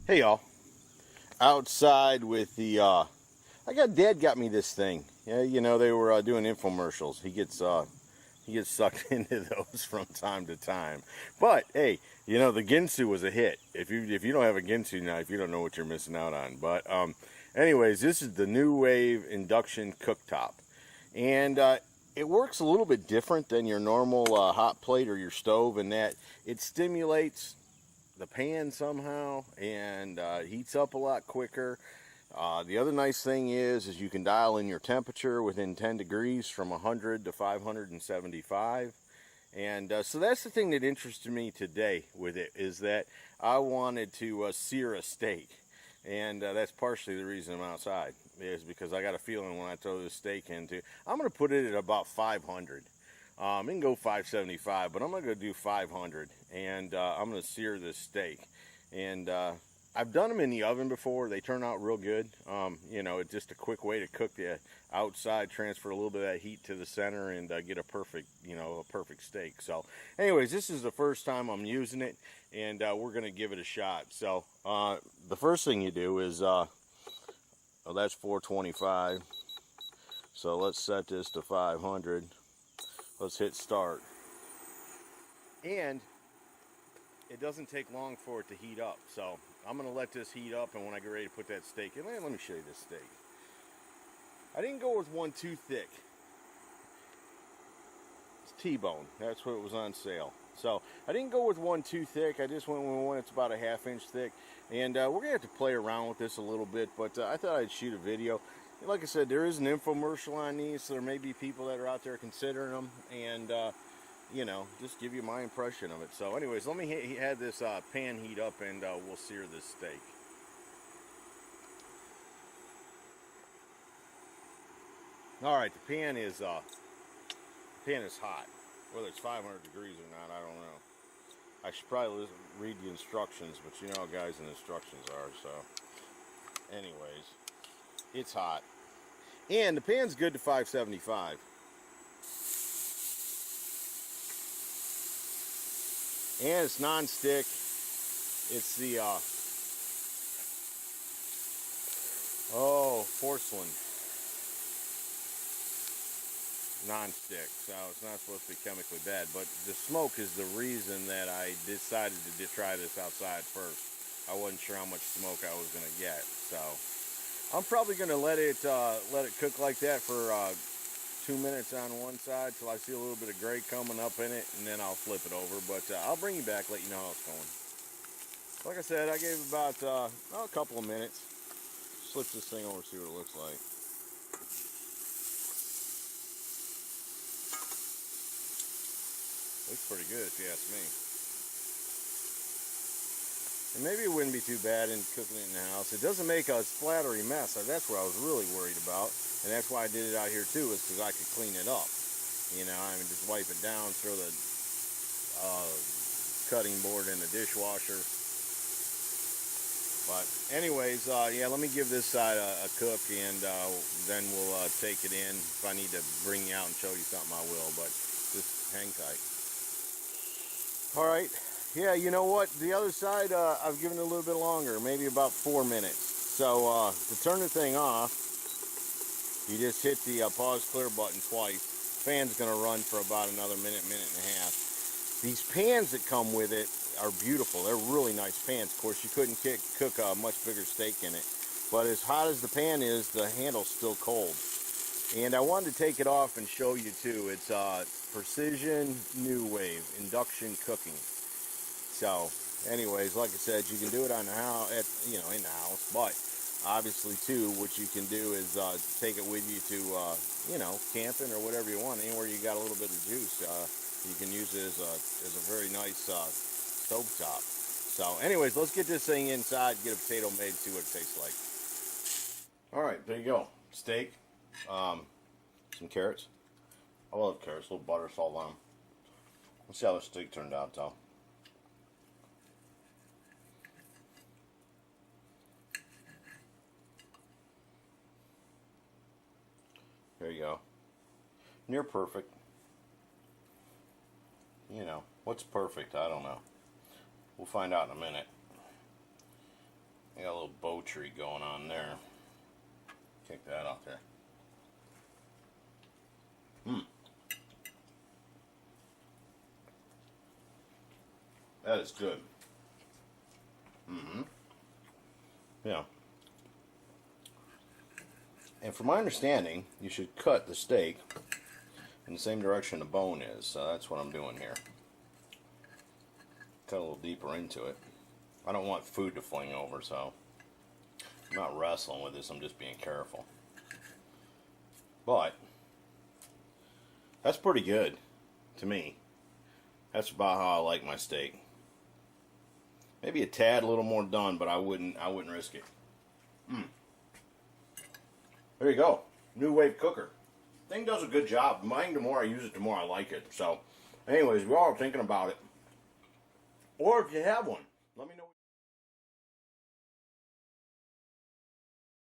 Hey y'all, outside with the Dad got me this thing. Yeah, you know they were doing infomercials. He gets sucked into those from time to time. But hey, you know the Ginsu was a hit. If you don't have a Ginsu knife, you don't know what you're missing out on. But anyways, this is the New Wave induction cooktop, and it works a little bit different than your normal hot plate or your stove in that it stimulates the pan somehow and heats up a lot quicker. The other nice thing is you can dial in your temperature within 10 degrees from 100 to 575. And so that's the thing that interested me today with it, is that I wanted to sear a steak. And that's partially the reason I'm outside, is because I got a feeling when I throw this steak into, I'm going to put it at about 500. It can go 575, but I'm going to do 500, and I'm going to sear this steak. And I've done them in the oven before. They turn out real good. You know, it's just a quick way to cook the outside, transfer a little bit of that heat to the center, and get a perfect steak. So anyways, this is the first time I'm using it, and we're going to give it a shot. So the first thing you do is, well, that's 425. So let's set this to 500. Let's hit start. And it doesn't take long for it to heat up. So I'm going to let this heat up, and when I get ready to put that steak in, let me show you this steak. I didn't go with one too thick. It's T-bone. That's what it was on sale. So I didn't go with one too thick. I just went with one that's about a half-inch thick. And we're going to have to play around with this a little bit, but I thought I'd shoot a video. Like I said, there is an infomercial on these, so there may be people that are out there considering them, and you know, just give you my impression of it. So anyways, let me have this pan heat up, and we'll sear this steak. Alright, the pan is hot. Whether it's 500 degrees or not, I don't know. I should probably read the instructions, but you know how guys and instructions are. So anyways, it's hot. And the pan's good to 575. And it's non-stick. It's the porcelain non-stick, so it's not supposed to be chemically bad. But the smoke is the reason that I decided to try this outside first. I wasn't sure how much smoke I was going to get, so I'm probably going to let it cook like that for 2 minutes on one side till I see a little bit of gray coming up in it, and then I'll flip it over. But I'll bring you back, let you know how it's going. Like I said, I gave about a couple of minutes. Slip this thing over, see what it looks like. Looks pretty good if you ask me. And maybe it wouldn't be too bad in cooking it in the house. It doesn't make a splattery mess. That's what I was really worried about. And that's why I did it out here too, is because I could clean it up. You know, I mean, just wipe it down, throw the cutting board in the dishwasher. But anyways, yeah, let me give this side a cook, and then we'll take it in. If I need to bring you out and show you something, I will. But just hang tight. All right. Yeah, you know what? The other side, I've given it a little bit longer, maybe about 4 minutes. So to turn the thing off, you just hit the pause clear button twice. Fan's going to run for about another minute and a half. These pans that come with it are beautiful. They're really nice pans. Of course, you couldn't cook a much bigger steak in it. But as hot as the pan is, the handle's still cold. And I wanted to take it off and show you too. It's Precision New Wave Induction Cooking. So, anyways, like I said, you can do it on the house, in the house. But obviously, too, what you can do is take it with you to, camping or whatever you want. Anywhere you got a little bit of juice, you can use it as a very nice stove top. So, anyways, let's get this thing inside, get a potato made, see what it tastes like. All right, there you go. Steak, some carrots. I love carrots. A little butter, salt on them. Let's see how the steak turned out, though. There you go. Near perfect. You know, what's perfect? I don't know. We'll find out in a minute. I got a little bow tree going on there. Take that off there. That is good. Yeah. And from my understanding, you should cut the steak in the same direction the bone is. So that's what I'm doing here. Cut a little deeper into it. I don't want food to fling over, so I'm not wrestling with this. I'm just being careful. But that's pretty good to me. That's about how I like my steak. Maybe a tad a little more done, but I wouldn't risk it. There you go. New wave cooker. Thing does a good job. Mine, the more I use it, the more I like it. So, anyways, we all are thinking about it. Or if you have one, let me know.